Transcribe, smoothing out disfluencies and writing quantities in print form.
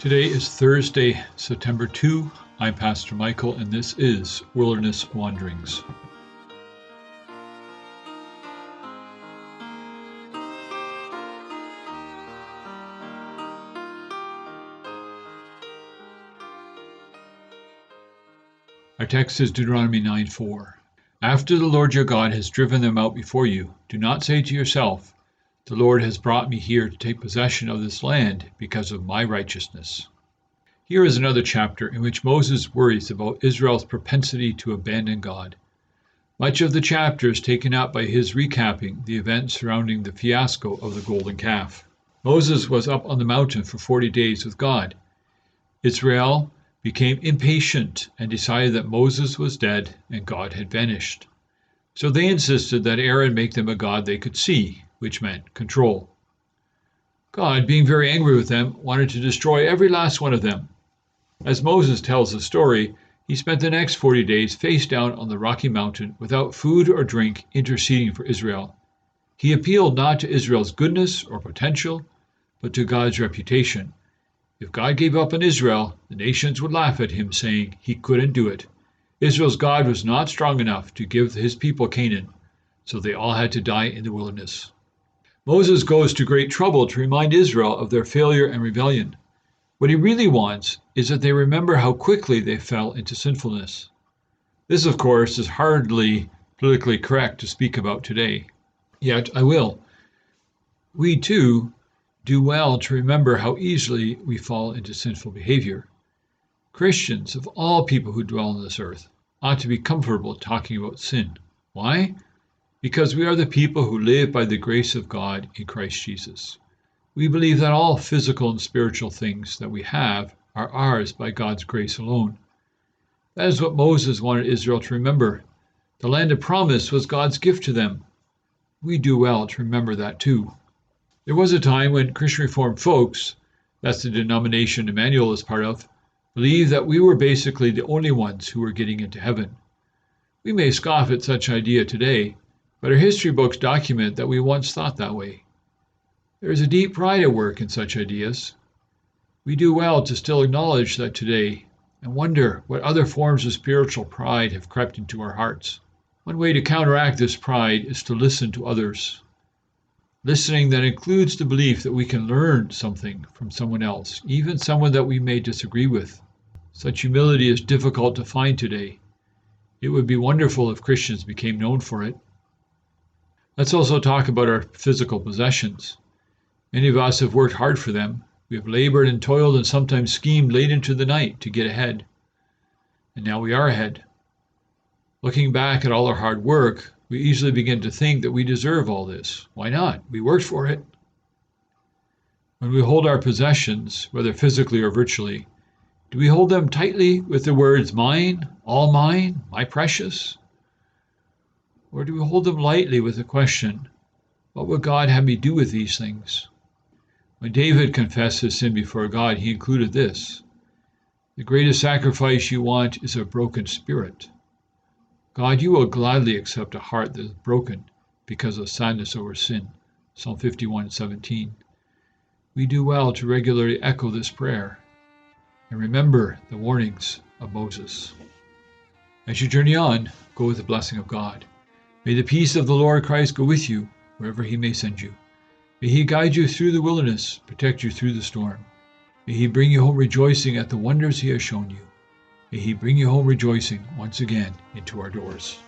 Today is Thursday, September 2. I'm Pastor Michael, and this is Wilderness Wanderings. Our text is Deuteronomy 9:4. After the Lord your God has driven them out before you, do not say to yourself, "The Lord has brought me here to take possession of this land because of my righteousness." Here is another chapter in which Moses worries about Israel's propensity to abandon God. Much of the chapter is taken up by his recapping the events surrounding the fiasco of the golden calf. Moses was up on the mountain for 40 days with God. Israel became impatient and decided that Moses was dead and God had vanished. So they insisted that Aaron make them a god they could see, which meant control. God, being very angry with them, wanted to destroy every last one of them. As Moses tells the story, he spent the next 40 days face down on the rocky mountain without food or drink, interceding for Israel. He appealed not to Israel's goodness or potential, but to God's reputation. If God gave up on Israel, the nations would laugh at him, saying he couldn't do it. Israel's God was not strong enough to give his people Canaan, so they all had to die in the wilderness. Moses goes to great trouble to remind Israel of their failure and rebellion. What he really wants is that they remember how quickly they fell into sinfulness. This, of course, is hardly politically correct to speak about today. Yet I will. We, too, do well to remember how easily we fall into sinful behavior. Christians, of all people who dwell on this earth, ought to be comfortable talking about sin. Why? Because we are the people who live by the grace of God in Christ Jesus. We believe that all physical and spiritual things that we have are ours by God's grace alone. That is what Moses wanted Israel to remember. The land of promise was God's gift to them. We do well to remember that too. There was a time when Christian Reformed folks, that's the denomination Emmanuel is part of, believed that we were basically the only ones who were getting into heaven. We may scoff at such idea today, but our history books document that we once thought that way. There is a deep pride at work in such ideas. We do well to still acknowledge that today and wonder what other forms of spiritual pride have crept into our hearts. One way to counteract this pride is to listen to others. Listening that includes the belief that we can learn something from someone else, even someone that we may disagree with. Such humility is difficult to find today. It would be wonderful if Christians became known for it. Let's also talk about our physical possessions. Many of us have worked hard for them. We have labored and toiled and sometimes schemed late into the night to get ahead. And now we are ahead. Looking back at all our hard work, we easily begin to think that we deserve all this. Why not? We worked for it. When we hold our possessions, whether physically or virtually, do we hold them tightly with the words mine, all mine, my precious? Or do we hold them lightly with the question, what would God have me do with these things? When David confessed his sin before God, he included this: the greatest sacrifice you want is a broken spirit. God, you will gladly accept a heart that is broken because of sadness over sin. Psalm 51:17. We do well to regularly echo this prayer and remember the warnings of Moses. As you journey on, go with the blessing of God. May the peace of the Lord Christ go with you wherever he may send you. May he guide you through the wilderness, protect you through the storm. May he bring you home rejoicing at the wonders he has shown you. May he bring you home rejoicing once again into our doors.